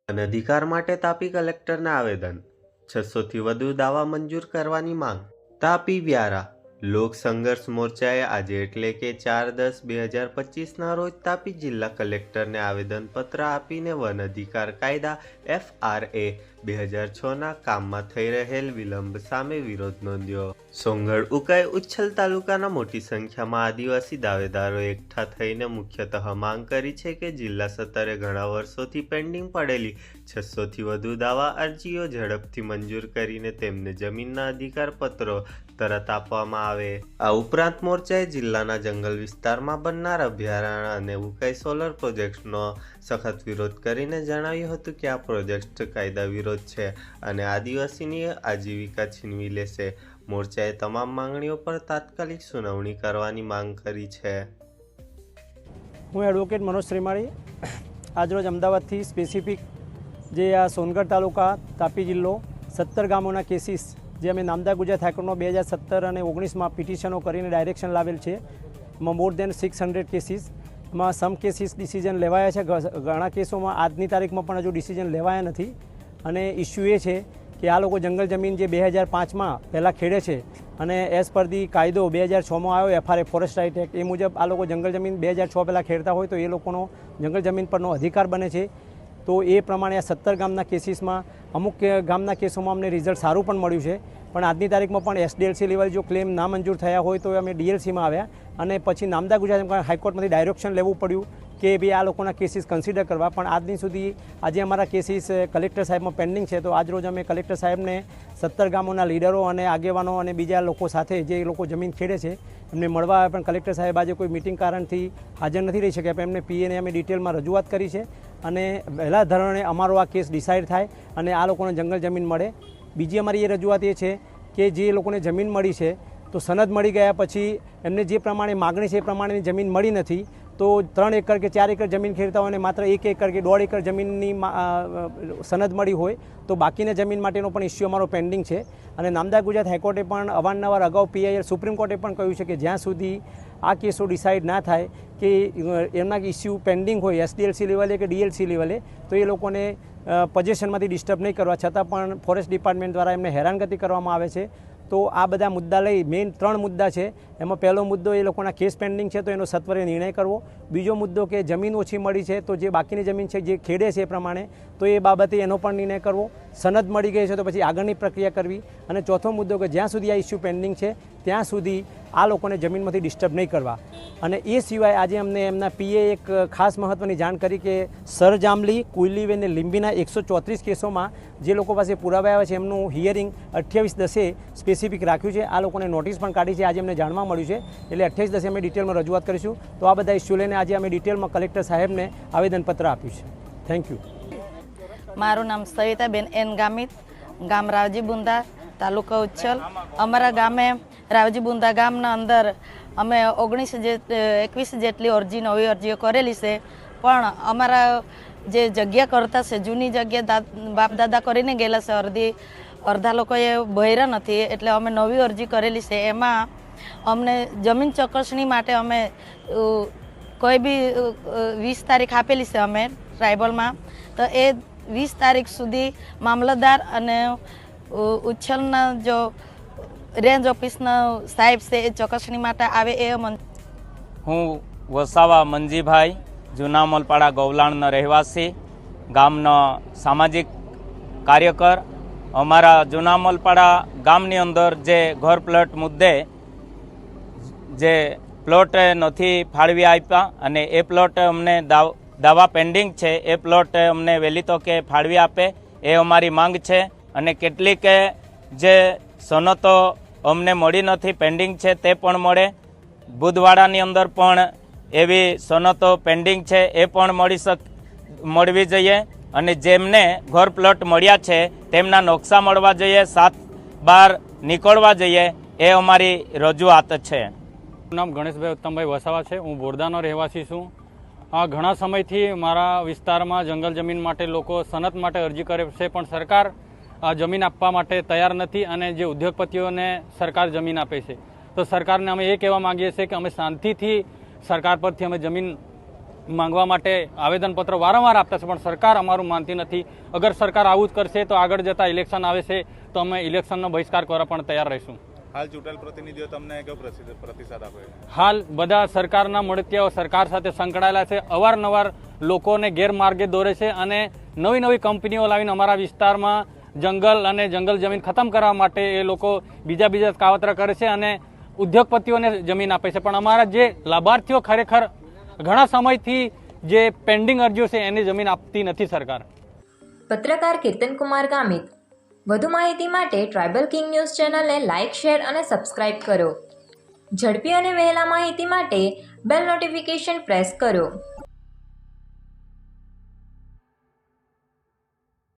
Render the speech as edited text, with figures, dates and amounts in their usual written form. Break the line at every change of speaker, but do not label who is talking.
અનધિકાર માટે તાપી કલેક્ટરને આવેદન, 600થી વધુ દાવા મંજૂર કરવાની માંગ. તાપી વ્યારા લોક સંઘર્ષ મોરચાએ આજે એટલે કે 4/10/2025ના રોજ તાપી જિલ્લા કલેક્ટરને આવેદનપત્ર આપીને વન અધિકાર કાયદા FRA 2006ના કામમાં થઈ રહેલ વિલંબ સામે વિરોધ નોંધ્યો. સોંગઢ ઉકાઈ ઉચ્છલ તાલુકાના મોટી સંખ્યામાં આદિવાસી દાવેદારો એકઠા થઈને મુખ્યતઃ માંગ કરી છે કે જિલ્લા સત્તરે ઘણા વર્ષોથી પેન્ડિંગ પડેલી 600થી વધુ દાવા અરજીઓ ઝડપથી મંજૂર કરીને તેમને જમીનના અધિકાર પત્રો તરત આપવામાં આવે. આ ઉપરાંત મોરચાએ જિલ્લાના જંગલ વિસ્તારમાં બનનાર અભયારણ્ય અને ઉકાઈ સોલર પ્રોજેક્ટનો સખત વિરોધ કરીને જણાવ્યું હતું કે આ પ્રોજેક્ટ કાયદા વિરોધ છે અને આદિવાસીની આજીવિકા છીનવી લેશે. મોરચાએ તમામ માંગણીઓ પર તાત્કાલિક સુનાવણી કરવાની માંગ કરી છે.
હું એડવોકેટ મનોજ શ્રીમાળી આજરોજ અમદાવાદથી સ્પેસિફિક જે આ સોનગઢ તાલુકા તાપી જિલ્લો 17 ગામોના કેસીસ જે અમે નામદા ગુજરાત હાઈકોર્ટનો 2017 અને 19માં પિટિશનો કરીને ડાયરેક્શન લાવેલ છે. એમાં મોર દેન 600 કેસીસ, એમાં સમ કેસીસ ડિસિઝન લેવાયા છે, ઘણા કેસોમાં આજની તારીખમાં પણ હજુ ડિસિઝન લેવાયા નથી. અને ઇસ્યુ એ છે કે આ લોકો જંગલ જમીન જે 2005માં પહેલાં ખેડે છે અને એઝ પર ધી કાયદો 2006માં આવ્યો FRA ફોરેસ્ટ રાઇટ એક્ટ, એ મુજબ આ લોકો જંગલ જમીન 2006 પહેલાં ખેડતા હોય તો એ લોકોનો જંગલ જમીન પરનો અધિકાર બને છે. તો એ પ્રમાણે આ 17 ગામના કેસીસમાં અમુક ગામના કેસોમાં અમને રિઝલ્ટ સારું પણ મળ્યું છે. પણ આજની તારીખમાં પણ SDLC લેવલ જો ક્લેમ ના મંજૂર થયા હોય તો અમે DLCમાં આવ્યા અને પછી નામદા ગુજરાત હાઈકોર્ટમાંથી ડાયરેક્શન લેવું પડ્યું કે ભાઈ આ લોકોના કેસીસ કન્સિડર કરવા. પણ આજની સુધી આજે અમારા કેસીસ કલેક્ટર સાહેબમાં પેન્ડિંગ છે. તો આજરોજ અમે કલેક્ટર સાહેબને 17 ગામોના લીડરો અને આગેવાનો અને બીજા લોકો સાથે જે લોકો જમીન ખેડે છે એમને મળવા આવ્યા. પણ કલેક્ટર સાહેબ આજે કોઈ મિટિંગ કારણથી હાજર નથી રહી શક્યા. પણ એમને PAને અમે ડિટેલમાં રજૂઆત કરી છે અને વહેલા ધોરણે અમારો આ કેસ ડિસાઇડ થાય અને આ લોકોને જંગલ જમીન મળે. બીજી અમારી એ રજૂઆત એ છે કે જે લોકોને જમીન મળી છે તો સનદ મળી ગયા પછી એમને જે પ્રમાણે માગણી છે એ પ્રમાણેની જમીન મળી નથી. તો 3 એકર કે 4 એકર જમીન ખેડતા હોય અને માત્ર 1 એકર કે 1.5 એકર જમીનની સનદ મળી હોય તો બાકીના જમીન માટેનો પણ ઇસ્યુ અમારો પેન્ડિંગ છે. અને નામદા ગુજરાત હાઈકોર્ટે પણ અવારનવાર અગાઉ PIL સુપ્રીમ કોર્ટે પણ કહ્યું છે કે જ્યાં સુધી આ કેસો ડિસાઇડ ના થાય કે એમના ઇસ્યુ પેન્ડિંગ હોય SDLC લેવલે કે DLC લેવલે તો એ લોકોને પોઝિશનમાંથી ડિસ્ટર્બ નહીં કરવા, છતાં પણ ફોરેસ્ટ ડિપાર્ટમેન્ટ દ્વારા એમને હેરાનગતિ કરવામાં આવે છે. તો આ બધા મુદ્દા લઈ મેઇન 3 મુદ્દા છે. એમાં પહેલો મુદ્દો એ લોકોના કેસ પેન્ડિંગ છે તો એનો સત્વરે નિર્ણય કરવો. બીજો મુદ્દો કે જમીન ઓછી મળી છે તો જે બાકીની જમીન છે જે ખેડે છે એ પ્રમાણે તો એ બાબતે એનો પણ નિર્ણય કરવો. સનદ મળી ગઈ છે તો પછી આગળની પ્રક્રિયા કરવી. અને ચોથો મુદ્દો કે જ્યાં સુધી આ ઇસ્યુ પેન્ડિંગ છે ત્યાં સુધી આ લોકોને જમીનમાંથી ડિસ્ટર્બ નહીં કરવા. અને એ સિવાય આજે અમને એમના PA એક ખાસ મહત્ત્વની જાણ કરી કે સરજામલી, કુઈલીવે અને લીંબીના 134 કેસોમાં જે લોકો પાસે પુરાવા આવ્યા છે એમનું હિયરિંગ 28/10 સ્પેસિફિક રાખ્યું છે. આ લોકોને નોટિસ પણ કાઢી છે, આજે અમને જાણવા મળ્યું છે. એટલે 28/10 અમે ડિટેલમાં રજૂઆત કરીશું. તો આ બધા ઇસ્યુ લઈને આજે અમે ડિટેલમાં કલેક્ટર સાહેબને આવેદનપત્ર આપ્યું છે. Thank you.
મારું નામ સવિતાબેન N ગામિત, ગામ રાવજી બુંદા, તાલુકા ઉચ્છલ. અમારા ગામે રાવજી બુંદા ગામના અંદર અમે 21 જેટલી અરજી, નવી અરજીઓ કરેલી છે. પણ અમારા જે જગ્યા કરતા છે જૂની જગ્યા બાપ દાદા કરીને ગયેલા છે, અડધા લોકોએ ભર્યા નથી એટલે અમે નવી અરજી કરેલી છે. એમાં અમને જમીન ચકાસણી માટે અમે કોઈ બી 20 તારીખ આપેલી છે અમે ટ્રાઇબલમાં. તો એ 20 તારીખ સુધી મામલતદાર અને ઉચ્છલના જો રેન્જ ઓફિસના સાહેબ છે એ ચકાસણી માટે આવે. એ
હું વસાવા મંજીભાઈ, જૂના મલપાડા ગૌલાણના રહેવાસી, ગામના સામાજિક કાર્યકર. અમારા જૂના મલપાડા ગામની અંદર જે ઘર પ્લોટ મુદ્દે જે પ્લોટ નથી ફાળવી આપ્યા અને એ પ્લોટ અમને દાવા પેન્ડિંગ છે, એ પ્લોટ અમને વહેલી તકે ફાળવી આપે એ અમારી માંગ છે. અને કેટલીક જે સનતો અમને મળી નથી, પેન્ડિંગ છે, તે પણ મળે. બુધવાડાની અંદર પણ એવી સનતો પેન્ડિંગ છે એ પણ મળવી જોઈએ. અને જેમને ઘર પ્લોટ મળ્યા છે તેમના નકશા મળવા જોઈએ, 7/12 નીકળવા જોઈએ. એ અમારી રજૂઆત છે.
નામ ગણેશભાઈ ઉત્તમભાઈ વસાવા છે. હું બોરદાનો રહેવાસી છું. ઘણા સમયથી મારા વિસ્તારમાં જંગલ જમીન માટે લોકો સનત માટે અરજી કરે છે પણ સરકાર જમીન આપવા માટે તૈયાર નથી અને જે ઉદ્યોગપતિઓને સરકાર જમીન આપે છે. તો સરકારને અમે એ કહેવા માંગીએ છીએ કે અમે શાંતિથી સરકાર પરથી અમે જમીન માંગવા માટે આવેદનપત્ર વારંવાર આપતા છે, પણ સરકાર અમારું માનતી નથી. અગર સરકાર આવું જ કરશે તો આગળ જતાં ઇલેક્શન આવે છે તો અમે ઇલેક્શનનો બહિષ્કાર કરવા પણ તૈયાર રહીશું.
હાલ ચૂંટાયેલ પ્રતિનિધિઓ તમને કેવો પ્રતિસાદ આપે?
હાલ બધા સરકારના મળતિયાઓ સરકાર સાથે સંકળાયેલા છે, અવારનવાર લોકોને ગેરમાર્ગે દોરે છે અને નવી નવી કંપનીઓ લાવીને અમારા વિસ્તારમાં જંગલ અને જંગલ જમીન ખતમ કરવા માટે એ લોકો બીજા કાવતરા કરે છે અને ઉદ્યોગપતિઓને જમીન આપે છે. પણ અમારા જે લાભાર્થીઓ ખરેખર ઘણા સમયથી જે પેન્ડિંગ અરજીઓ છે એની જમીન આપતી નથી સરકાર.
પત્રકાર કીર્તનકુમાર ગામિત. વધુ માહિતી માટે ટ્રાઇબલ કિંગ ન્યૂઝ ચેનલને લાઇક, શેર અને સબસ્ક્રાઇબ કરો. ઝડપી અને વહેલા માહિતી માટે બેલ નોટિફિકેશન પ્રેસ કરો.